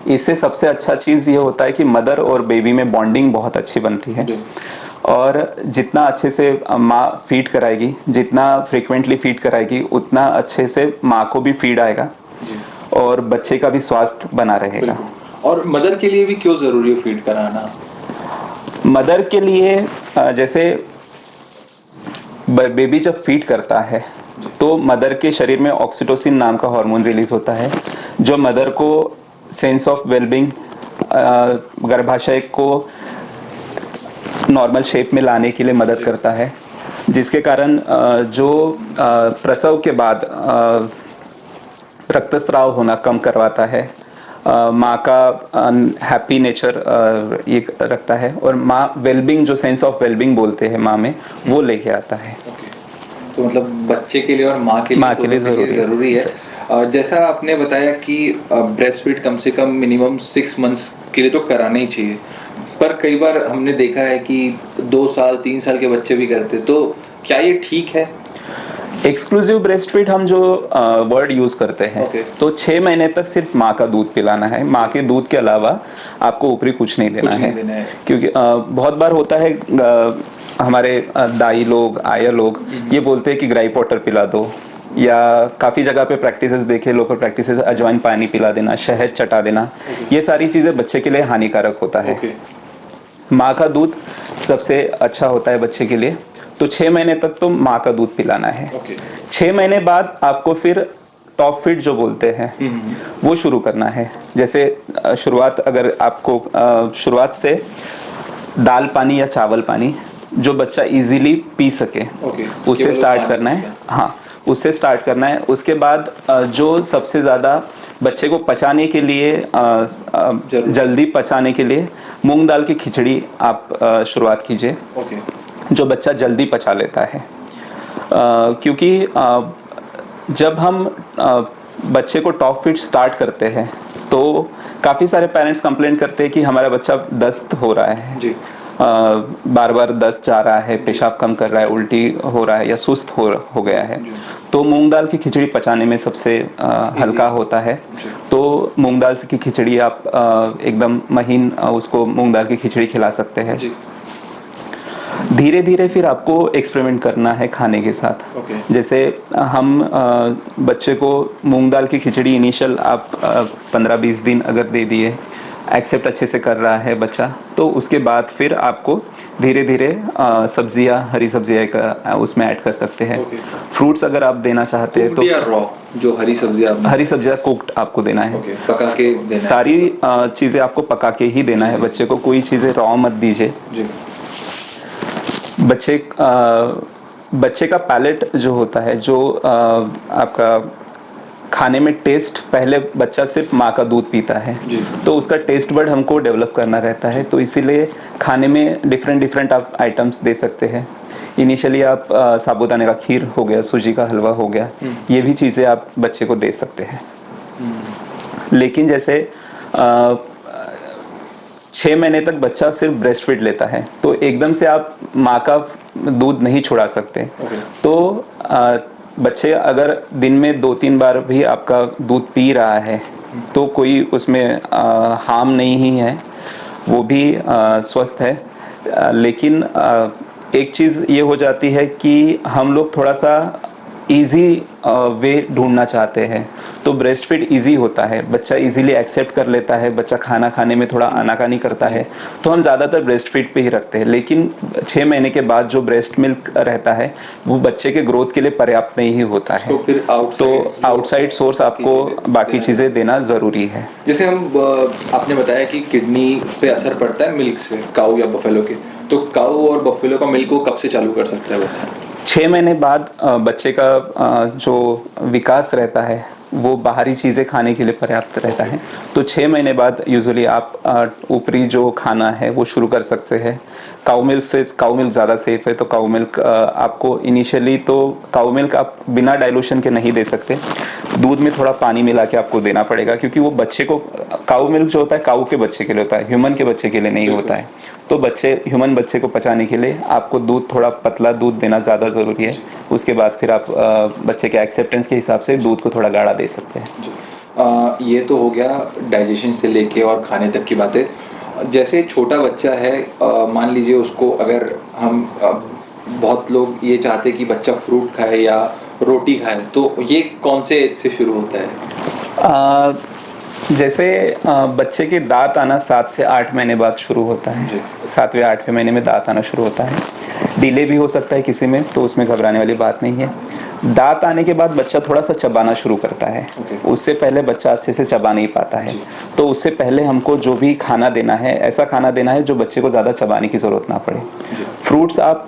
इससे सबसे अच्छा चीज़ ये होता है कि मदर और बेबी में बॉन्डिंग बहुत अच्छी बनती है और जितना अच्छे से माँ फीड कराएगी, जितना फ्रीक्वेंटली फीड कराएगी, उतना अच्छे से माँ को भी फीड आएगा और बच्चे का भी स्वास्थ्य बना रहेगा। और मदर के लिए भी क्यों ज़रूरी है फीड कराना? मदर के लिए जैसे बेबी जब फीड करता है तो मदर के शरीर में ऑक्सीटोसिन नाम का हार्मोन रिलीज होता है जो मदर को सेंस ऑफ वेलबींग, गर्भाशय को नॉर्मल शेप में लाने के लिए मदद करता है, जिसके कारण जो प्रसव के बाद रक्तस्राव होना कम करवाता है, माँ का हैप्पी नेचर ये रखता है और माँ वेलबींग, जो सेंस ऑफ वेलबींग बोलते हैं माँ में, वो लेके आता है। तो मतलब बच्चे के लिए और माँ के लिए ज़रूरी है। जैसा आपने बताया कि ब्रेस्ट फीड कम से कम मिनिमम 6 मंथ्स के लिए तो कराना ही चाहिए, पर कई बार हमने देखा है कि 2 साल 3 साल के बच्चे भी करते, तो क्या ये ठीक है? एक्सक्लूसिव ब्रेस्ट फीड हम जो वर्ड यूज करते हैं, तो 6 महीने तक सिर्फ माँ का दूध पिलाना है। माँ के दूध के अलावा आपको ऊपरी कुछ नहीं देना है। क्योंकि बहुत बार होता है हमारे दाई लोग, आया लोग ये बोलते हैं कि ग्राई वाटर पिला दो, या काफ़ी जगह पे प्रैक्टिसेस देखे, लोकल प्रैक्टिसेस, अजवाइन पानी पिला देना, शहद चटा देना, ये सारी चीज़ें बच्चे के लिए हानिकारक होता है। माँ का दूध सबसे अच्छा होता है बच्चे के लिए। तो 6 महीने तक तो माँ का दूध पिलाना है। 6 महीने बाद आपको फिर टॉप फीड जो बोलते हैं वो शुरू करना है। जैसे शुरुआत, अगर आपको शुरुआत से दाल पानी या चावल पानी जो बच्चा इजीली पी सके, उससे स्टार्ट करना है। हाँ, उससे स्टार्ट करना है। उसके बाद जो सबसे ज़्यादा बच्चे को पचाने के लिए, जल्दी पचाने के लिए मूंग दाल की खिचड़ी आप शुरुआत कीजिए, जो बच्चा जल्दी पचा लेता है। क्योंकि जब हम बच्चे को टॉप फीड स्टार्ट करते हैं तो काफ़ी सारे पेरेंट्स कंप्लेंट करते हैं कि हमारा बच्चा दस्त हो रहा है जी, बार बार दस्त जा रहा है, पेशाब कम कर रहा है, उल्टी हो रहा है या सुस्त हो गया है। तो मूंग दाल की खिचड़ी पचाने में सबसे हल्का होता है। तो मूंग दाल की खिचड़ी आप एकदम महीन उसको मूंग दाल की खिचड़ी खिला सकते हैं। धीरे धीरे फिर आपको एक्सपेरिमेंट करना है खाने के साथ। जैसे हम बच्चे को मूंग दाल की खिचड़ी इनिशियल आप 15-20 दिन अगर दे दिए, एक्सेप्ट अच्छे से कर रहा है बच्चा, तो उसके बाद फिर आपको धीरे धीरे सब्जियां, हरी सब्जियां का उसमें ऐड कर सकते हैं। फ्रूट्स अगर आप देना चाहते हैं तो रॉ, जो हरी सब्जियां कुक्ड आपको देना है, पका के देना है। सारी चीज़ें आपको पका के ही देना है बच्चे को, कोई चीज़ें रॉ मत दीजिए। बच्चे का पैलेट जो होता है, जो आपका खाने में टेस्ट, पहले बच्चा सिर्फ माँ का दूध पीता है तो उसका टेस्ट बर्ड हमको डेवलप करना रहता है। तो इसीलिए खाने में डिफरेंट आप आइटम्स दे सकते हैं। इनिशियली आप साबूदाने का खीर हो गया, सूजी का हलवा हो गया, ये भी चीज़ें आप बच्चे को दे सकते हैं। लेकिन जैसे 6 महीने तक बच्चा सिर्फ ब्रेस्ट फीड लेता है तो एकदम से आप माँ का दूध नहीं छुड़ा सकते। तो बच्चे अगर दिन में 2-3 बार भी आपका दूध पी रहा है तो कोई उसमें हार्म नहीं ही है, वो भी स्वस्थ है। लेकिन एक चीज़ ये हो जाती है कि हम लोग थोड़ा सा इजी वे ढूंढना चाहते हैं। तो ब्रेस्ट फीड इजी होता है, बच्चा इजीली एक्सेप्ट कर लेता है, बच्चा खाना खाने में थोड़ा आनाकानी करता है, तो हम ज़्यादातर ब्रेस्ट फीड पे ही रखते हैं। लेकिन 6 महीने के बाद जो ब्रेस्ट मिल्क रहता है वो बच्चे के ग्रोथ के लिए पर्याप्त नहीं ही होता है। तो फिर आउटसाइड सोर्स आपको बाकी चीज़ें देना ज़रूरी है। जैसे हम आपने बताया कि किडनी पे असर पड़ता है मिल्क से, काऊ या बफेलो के, तो काऊ और बफेलो का मिल्क को कब से चालू कर सकता है बच्चा? 6 महीने बाद बच्चे का जो विकास रहता है वो बाहरी चीज़ें खाने के लिए पर्याप्त रहता है। तो 6 महीने बाद यूजुअली आप ऊपरी जो खाना है वो शुरू कर सकते हैं। काउ मिल्क ज़्यादा सेफ है, तो काउ मिल्क आपको इनिशियली तो काउ मिल्क आप बिना डाइल्यूशन के नहीं दे सकते, दूध में थोड़ा पानी मिला के आपको देना पड़ेगा, क्योंकि वो बच्चे को, काउ मिल्क जो होता है काउ के बच्चे के लिए होता है, ह्यूमन के बच्चे के लिए नहीं होता है। तो ह्यूमन बच्चे को पचाने के लिए आपको दूध थोड़ा पतला दूध देना ज़्यादा ज़रूरी है। उसके बाद फिर आप बच्चे के एक्सेप्टेंस के हिसाब से दूध को थोड़ा गाढ़ा दे सकते हैं। ये तो हो गया डाइजेशन से लेके और खाने तक की बातें। जैसे छोटा बच्चा है, मान लीजिए उसको अगर हम बहुत लोग ये चाहते हैं कि बच्चा फ्रूट खाए या रोटी खाए, तो ये कौन से एज से शुरू होता है? जैसे बच्चे के दांत आना 7 से 8 महीने बाद शुरू होता है। 7वें 8वें महीने में दांत आना शुरू होता है। डिले भी हो सकता है किसी में, तो उसमें घबराने वाली बात नहीं है। दांत आने के बाद बच्चा थोड़ा सा चबाना शुरू करता है। उससे पहले बच्चा अच्छे से चबा नहीं पाता है, तो उससे पहले हमको जो भी खाना देना है, ऐसा खाना देना है जो बच्चे को ज़्यादा चबाने की ज़रूरत ना पड़े। फ्रूट्स आप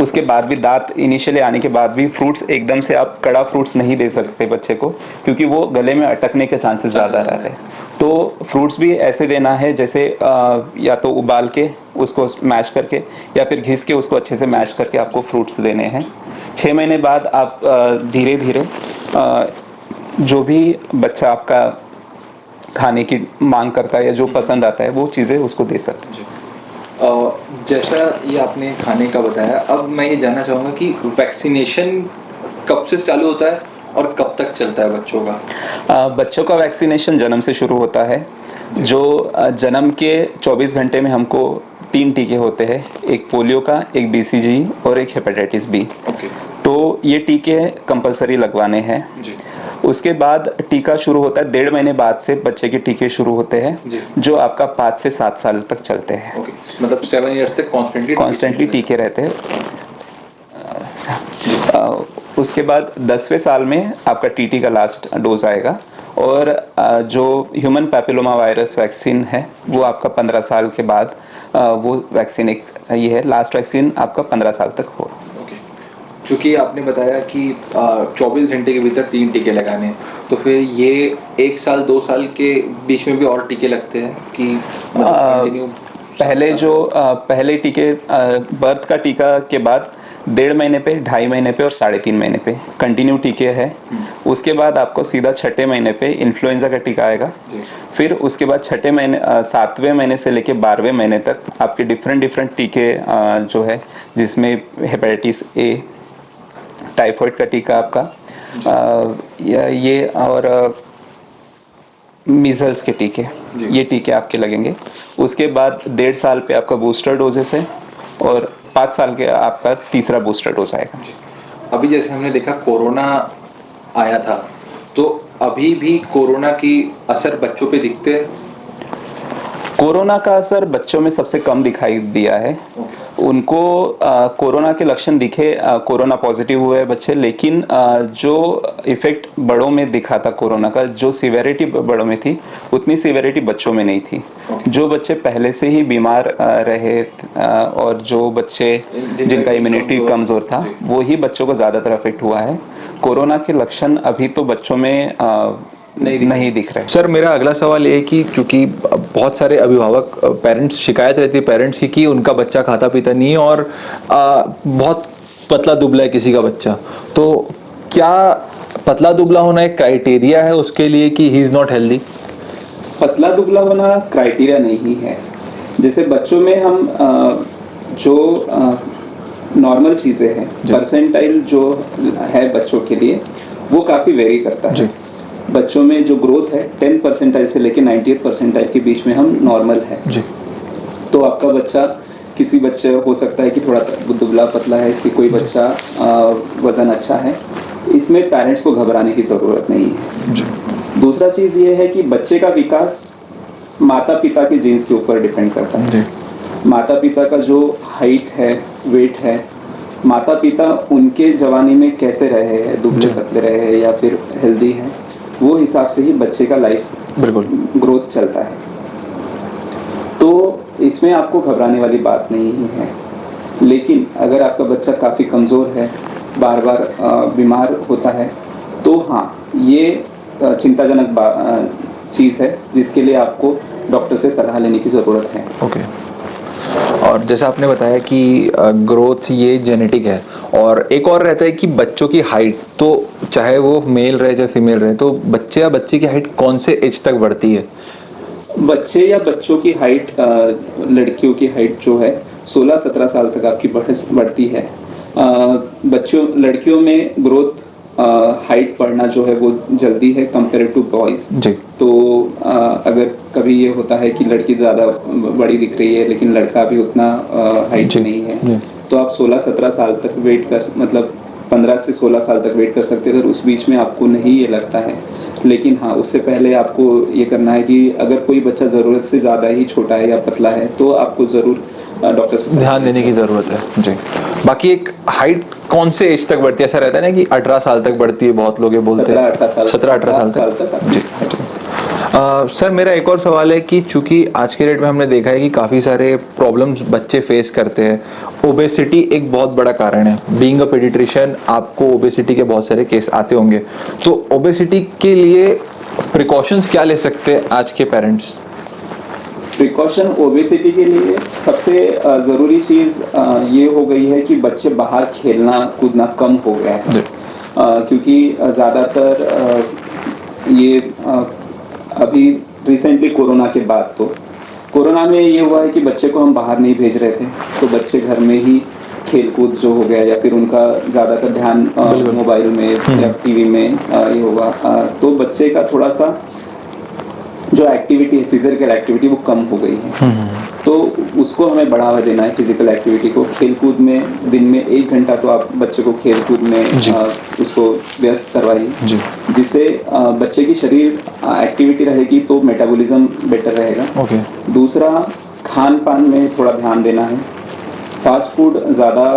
उसके बाद भी, दांत इनिशियली आने के बाद भी फ्रूट्स एकदम से आप कड़ा फ्रूट्स नहीं दे सकते बच्चे को, क्योंकि वो गले में अटकने के चांसेस ज़्यादा रहते हैं। तो फ्रूट्स भी ऐसे देना है जैसे या तो उबाल के उसको मैश करके या फिर घिस के उसको अच्छे से मैश करके आपको फ्रूट्स देने हैं। 6 महीने बाद आप धीरे धीरे जो भी बच्चा आपका खाने की मांग करता है या जो पसंद आता है वो चीज़ें उसको दे सकते हैं। जैसा ये आपने खाने का बताया, अब मैं ये जानना चाहूँगा कि वैक्सीनेशन कब से चालू होता है और कब तक चलता है बच्चों का? बच्चों का वैक्सीनेशन जन्म से शुरू होता है। जो जन्म के 24 घंटे में हमको 3 टीके होते हैं, एक पोलियो का, एक BCG और एक हेपेटाइटिस B। तो ये टीके कंपलसरी लगवाने हैं। उसके बाद टीका शुरू होता है 1.5 महीने बाद से बच्चे के टीके शुरू होते हैं, जो आपका 5 से 7 साल तक चलते हैं। मतलब 7 इयर्स तक कॉन्स्टेंटली टीके रहते हैं। उसके बाद 10वें साल में आपका TT का लास्ट डोज आएगा, और जो ह्यूमन पैपिलोमा वायरस वैक्सीन है वो आपका 15 साल के बाद वो वैक्सीन एक ये है, लास्ट वैक्सीन आपका 15 साल तक हो। चूँकि आपने बताया कि 24 घंटे के भीतर 3 टीके लगाने, तो फिर ये 1 साल 2 साल के बीच में भी और टीके लगते हैं कि पहले जो पहले टीके बर्थ का टीका के बाद 1.5 महीने पे, 2.5 महीने पे और 3.5 महीने पे कंटिन्यू टीके है। उसके बाद आपको सीधा 6ठे महीने पे इन्फ्लुएंजा का टीका आएगा। फिर उसके बाद 6ठे महीने 7वें महीने से लेके 12वें महीने तक आपके डिफरेंट टीके जो है, जिसमें हेपेटाइटिस A, टाइफाइड का टीका आपका, ये और मीजल्स के टीके, ये टीके आपके लगेंगे। उसके बाद 1.5 साल पे आपका बूस्टर डोजेस है, और 5 साल के आपका तीसरा बूस्टर डोज आएगा। अभी जैसे हमने देखा कोरोना आया था, तो अभी भी कोरोना की असर बच्चों पे दिखते हैं? कोरोना का असर बच्चों में सबसे कम दिखाई दिया है। उनको कोरोना के लक्षण दिखे, कोरोना पॉजिटिव हुए बच्चे, लेकिन जो इफेक्ट बड़ों में दिखा था कोरोना का, जो सिवेरिटी बड़ों में थी, उतनी सिवेरिटी बच्चों में नहीं थी। जो बच्चे पहले से ही बीमार रहे और जो बच्चे जिनका इम्यूनिटी कमज़ोर था, वो ही बच्चों को ज़्यादातर अफेक्ट हुआ है। कोरोना के लक्षण अभी तो बच्चों में नहीं दिख रहे। सर, मेरा अगला सवाल ये है कि चूंकि बहुत सारे अभिभावक, पेरेंट्स, शिकायत रहती है पेरेंट्स की कि उनका बच्चा खाता पीता नहीं है और बहुत पतला दुबला है किसी का बच्चा, तो क्या पतला दुबला होना एक क्राइटेरिया है उसके लिए कि ही इज़ नॉट हेल्दी? पतला दुबला होना क्राइटेरिया नहीं है। जैसे बच्चों में हम जो नॉर्मल चीज़ें हैं, परसेंटाइल जो है बच्चों के लिए, वो काफ़ी वेरी करता है। बच्चों में जो ग्रोथ है 10 परसेंटाइल से लेके 98 परसेंटाइल के बीच में हम नॉर्मल है। तो आपका बच्चा, किसी बच्चे हो सकता है कि थोड़ा दुबला पतला है, कि कोई बच्चा वज़न अच्छा है, इसमें पेरेंट्स को घबराने की ज़रूरत नहीं है। दूसरा चीज़ ये है कि बच्चे का विकास माता पिता के जीन्स के ऊपर डिपेंड करता है। माता पिता का जो हाइट है, वेट है, माता पिता उनके जवानी में कैसे रहे हैं, दुबले पतले रहे हैं या फिर हेल्दी है, वो हिसाब से ही बच्चे का लाइफ बिल्कुल ग्रोथ चलता है। तो इसमें आपको घबराने वाली बात नहीं है। लेकिन अगर आपका बच्चा काफ़ी कमज़ोर है, बार बार बीमार होता है, तो हाँ, ये चिंताजनक चीज़ है जिसके लिए आपको डॉक्टर से सलाह लेने की ज़रूरत है। और जैसा आपने बताया कि ग्रोथ ये जेनेटिक है, और एक और रहता है कि बच्चों की हाइट, तो चाहे वो मेल रहे चाहे फीमेल रहे, तो बच्चे या बच्ची की हाइट कौन से एज तक बढ़ती है? बच्चे या बच्चों की हाइट, लड़कियों की हाइट जो है 16-17 साल तक आपकी बढ़ती है। बच्चों लड़कियों में ग्रोथ हाइट बढ़ना जो है वो जल्दी है कंपेयर टू बॉयज जी। तो अगर कभी ये होता है कि लड़की ज़्यादा बड़ी दिख रही है लेकिन लड़का भी उतना हाइट नहीं है, तो आप 16-17 साल तक वेट कर, मतलब 15 से 16 साल तक वेट कर सकते हैं अगर उस बीच में आपको नहीं ये लगता है। लेकिन हाँ, उससे पहले आपको ये करना है कि अगर कोई बच्चा ज़रूरत से ज़्यादा ही छोटा है या पतला है तो आपको ज़रूर डॉक्टर से ध्यान देने की ज़रूरत है जी। बाकी एक हाइट कौन से एज तक बढ़ती है? ऐसा रहता है ना कि 18 साल तक बढ़ती है, बहुत लोग ये बोलते हैं 17-18 साल तक जी। सर मेरा एक और सवाल है कि चूंकि आज के डेट में हमने देखा है कि काफ़ी सारे प्रॉब्लम्स बच्चे फेस करते हैं, ओबेसिटी एक बहुत बड़ा कारण है। बीइंग अ पेडिट्रिशियन आपको ओबेसिटी के बहुत सारे केस आते होंगे, तो ओबेसिटी के लिए प्रिकॉशंस क्या ले सकते हैं आज के पेरेंट्स? प्रिकॉशन ओबेसिटी के लिए सबसे ज़रूरी चीज़ ये हो गई है कि बच्चे बाहर खेलना कूदना कम हो गया है, क्योंकि ज़्यादातर ये अभी रिसेंटली कोरोना के बाद, तो कोरोना में ये हुआ है कि बच्चे को हम बाहर नहीं भेज रहे थे, तो बच्चे घर में ही खेल कूद जो हो गया या फिर उनका ज़्यादातर ध्यान मोबाइल में या टीवी में ये हुआ, तो बच्चे का थोड़ा सा जो एक्टिविटी है, फिजिकल एक्टिविटी, वो कम हो गई है। तो उसको हमें बढ़ावा देना है, फिजिकल एक्टिविटी को। खेल कूद में दिन में 1 घंटा तो आप बच्चे को खेल कूद में उसको व्यस्त करवाइए, जिससे बच्चे की शरीर एक्टिविटी रहेगी तो मेटाबॉलिज्म बेटर रहेगा। दूसरा, खान पान में थोड़ा ध्यान देना है। फास्ट फूड ज़्यादा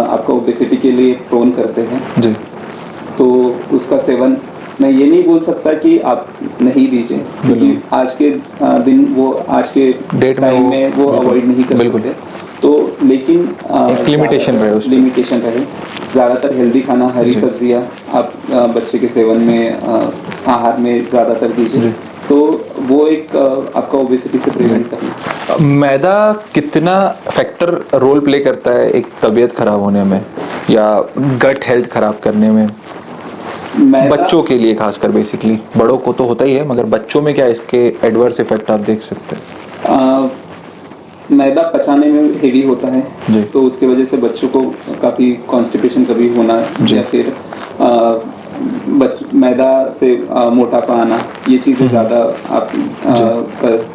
आपको ओबेसिटी के लिए प्रोन करते हैं, तो उसका सेवन मैं ये नहीं बोल सकता कि आप नहीं दीजिए, क्योंकि आज के दिन वो आज के डेट में वो अवॉइड नहीं कर सकते, तो लेकिन एक लिमिटेशन रहे। ज़्यादातर हेल्दी खाना, हरी सब्जियां आप बच्चे के सेवन में आहार में ज़्यादातर दीजिए, तो वो एक आपका ओबेसिटी से प्रिवेंट करना। मैदा कितना फैक्टर रोल प्ले करता है एक तबीयत खराब होने में या गट हेल्थ खराब करने में? बच्चों के लिए खासकर, बेसिकली बड़ों को तो होता ही है, मगर बच्चों में क्या इसके एडवर्स इफेक्ट आप देख सकते हैं? मैदा पचाने में हेवी होता है, तो उसकी वजह से बच्चों को काफ़ी कॉन्स्टिपेशन कभी होना या फिर मैदा से मोटापा आना, ये चीज़ें ज़्यादा आप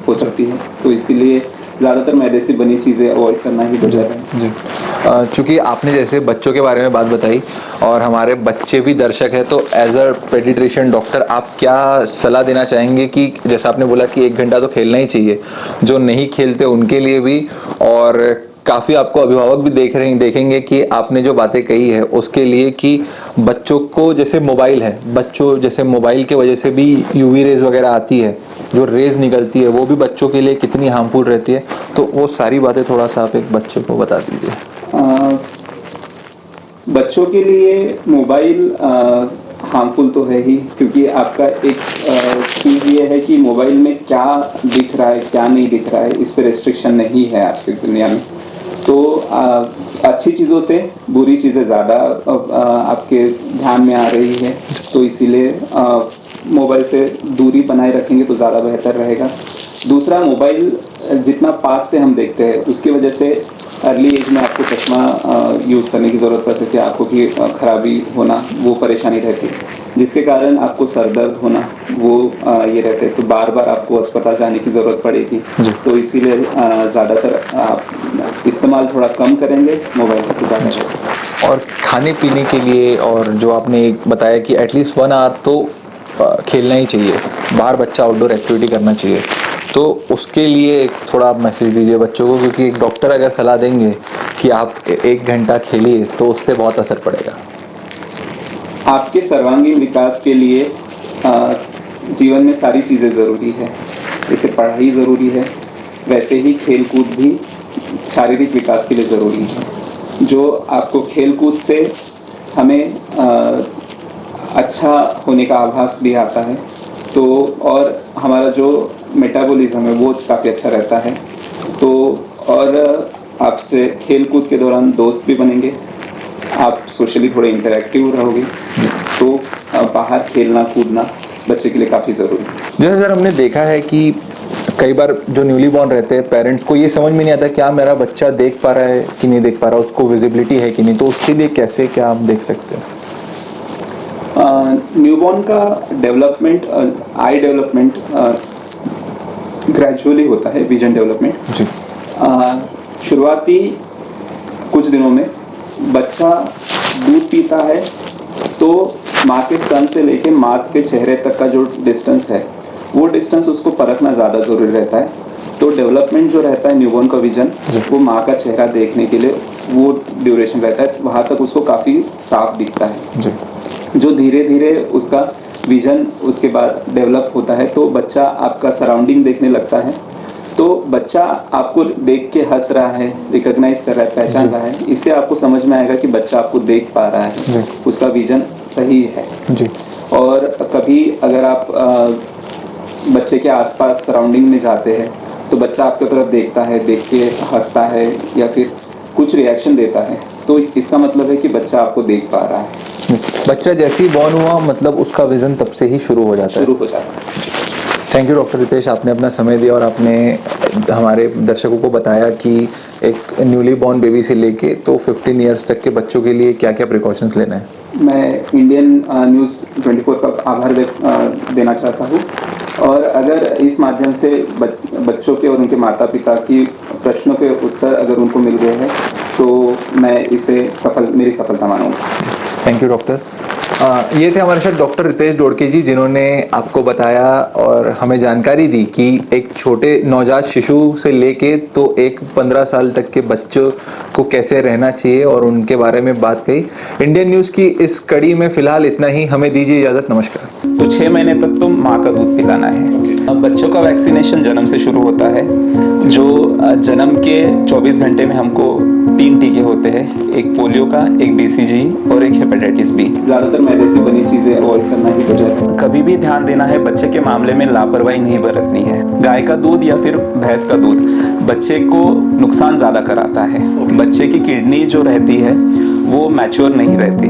हो सकती है, तो इसके लिए ज़्यादातर मैदे से बनी चीज़ें अवॉइड करना ही बेहतर है। चूँकि आपने जैसे बच्चों के बारे में बात बताई और हमारे बच्चे भी दर्शक है, तो एज अ पेडिट्रिशियन डॉक्टर आप क्या सलाह देना चाहेंगे कि जैसा आपने बोला कि 1 घंटा तो खेलना ही चाहिए, जो नहीं खेलते उनके लिए भी, और काफ़ी आपको अभिभावक भी देखेंगे कि आपने जो बातें कही है उसके लिए, कि बच्चों को जैसे मोबाइल है, बच्चों जैसे मोबाइल के वजह से भी यूवी रेज वगैरह आती है, जो रेज निकलती है वो भी बच्चों के लिए कितनी हार्मफुल रहती है, तो वो सारी बातें थोड़ा सा आप एक बच्चे को बता दीजिए। बच्चों के लिए मोबाइल हार्मफुल तो है ही, क्योंकि आपका एक चीज़ ये है कि मोबाइल में क्या दिख रहा है क्या नहीं दिख रहा है, इस पर रेस्ट्रिक्शन नहीं है आज की दुनिया में। तो अच्छी चीज़ों से बुरी चीज़ें ज़्यादा आपके ध्यान में आ रही है, तो इसीलिए मोबाइल से दूरी बनाए रखेंगे तो ज़्यादा बेहतर रहेगा। दूसरा, मोबाइल जितना पास से हम देखते हैं उसकी वजह से अर्ली एज में आपको चश्मा यूज़ करने की ज़रूरत पड़ सकती है, आँखों की खराबी होना वो परेशानी रहती है, जिसके कारण आपको सर दर्द होना वो ये रहते हैं, तो बार बार आपको अस्पताल जाने की ज़रूरत पड़ेगी। तो इसीलिए ज़्यादातर आप इस्तेमाल थोड़ा कम करेंगे मोबाइल का, ज़्यादा। और खाने पीने के लिए, और जो आपने बताया कि एटलीस्ट 1 आवर तो खेलना ही चाहिए, बाहर बच्चा आउटडोर एक्टिविटी करना चाहिए, तो उसके लिए थोड़ा मैसेज दीजिए बच्चों को, क्योंकि एक डॉक्टर अगर सलाह देंगे कि आप 1 घंटा खेलिए तो उससे बहुत असर पड़ेगा। आपके सर्वांगीण विकास के लिए जीवन में सारी चीज़ें ज़रूरी है, जैसे पढ़ाई ज़रूरी है वैसे ही खेल कूद भी शारीरिक विकास के लिए ज़रूरी है। जो आपको खेल कूद से हमें अच्छा होने का आभास भी आता है, तो और हमारा जो मेटाबॉलिज्म है वो काफ़ी अच्छा रहता है, तो और आपसे खेल कूद के दौरान दोस्त भी बनेंगे, आप सोशली थोड़े इंटरेक्टिव रहोगे, तो बाहर खेलना कूदना बच्चे के लिए काफ़ी ज़रूरी है। जैसे सर हमने देखा है कि कई बार जो न्यूली बॉर्न रहते हैं पेरेंट्स को ये समझ में नहीं आता क्या मेरा बच्चा देख पा रहा है कि नहीं देख पा रहा, उसको विजिबिलिटी है कि नहीं, तो उसके लिए कैसे क्या आप देख सकते हैं? न्यूबॉर्न का डेवलपमेंट, आई डेवलपमेंट ग्रेजुअली होता है, विजन डेवलपमेंट जी। शुरुआती कुछ दिनों में बच्चा दूध पीता है तो माँ के स्तन से लेके माँ के चेहरे तक का जो डिस्टेंस है वो डिस्टेंस उसको परखना ज़्यादा ज़रूरी रहता है। तो डेवलपमेंट जो रहता है न्यूबॉर्न का विजन, वो माँ का चेहरा देखने के लिए वो ड्यूरेशन रहता है, वहाँ तक उसको काफ़ी साफ दिखता है जी। जो धीरे धीरे उसका विजन उसके बाद डेवलप होता है तो बच्चा आपका सराउंडिंग देखने लगता है, तो बच्चा आपको देख के हंस रहा है, रिकॉग्नाइज कर रहा है, पहचान रहा है, इससे आपको समझ में आएगा कि बच्चा आपको देख पा रहा है, उसका विजन सही है जी। और कभी अगर आप बच्चे के आसपास सराउंडिंग में जाते हैं तो बच्चा आपकी तरफ देखता है, देख के हंसता है या फिर कुछ रिएक्शन देता है, तो इसका मतलब है कि बच्चा आपको देख पा रहा है। बच्चा जैसे ही बॉर्न हुआ मतलब उसका विजन तब से ही शुरू हो जाता है। थैंक यू डॉक्टर रितेश, आपने अपना समय दिया और आपने हमारे दर्शकों को बताया कि एक न्यूली बॉर्न बेबी से लेके तो 15 इयर्स तक के बच्चों के लिए क्या क्या प्रिकॉशंस लेना है। मैं इंडियन न्यूज़ 24 का आभार व्यक्त देना चाहता हूँ और अगर इस माध्यम से बच्चों के और उनके माता पिता की प्रश्नों के उत्तर अगर उनको मिल गए हैं तो मैं इसे मेरी सफलता मानूंगा। Thank you doctor. ये थे हमारे साथ डॉक्टर रितेश ढोड़के जी, जिन्होंने आपको बताया और हमें जानकारी दी कि एक छोटे नवजात शिशु से लेके तो एक 15 साल तक के बच्चों को कैसे रहना चाहिए और उनके बारे में बात कही। इंडियन न्यूज़ की इस कड़ी में फिलहाल इतना ही, हमें दीजिए इजाज़त, नमस्कार। तो 6 महीने तक तो माँ का दूध पिलाना है। बच्चों का वैक्सीनेशन जन्म से शुरू होता है, जो जन्म के 24 घंटे में हमको 3 टीके होते हैं, एक पोलियो का, एक BCG और एक हेपेटाइटिस बी। ज़्यादातर मैदे से बनी चीज़ें अवॉइड करना ही बेहतर है। कभी भी ध्यान देना है, बच्चे के मामले में लापरवाही नहीं बरतनी है। गाय का दूध या फिर भैंस का दूध बच्चे को नुकसान ज़्यादा कराता है। बच्चे की किडनी जो रहती है वो मैच्योर नहीं रहती,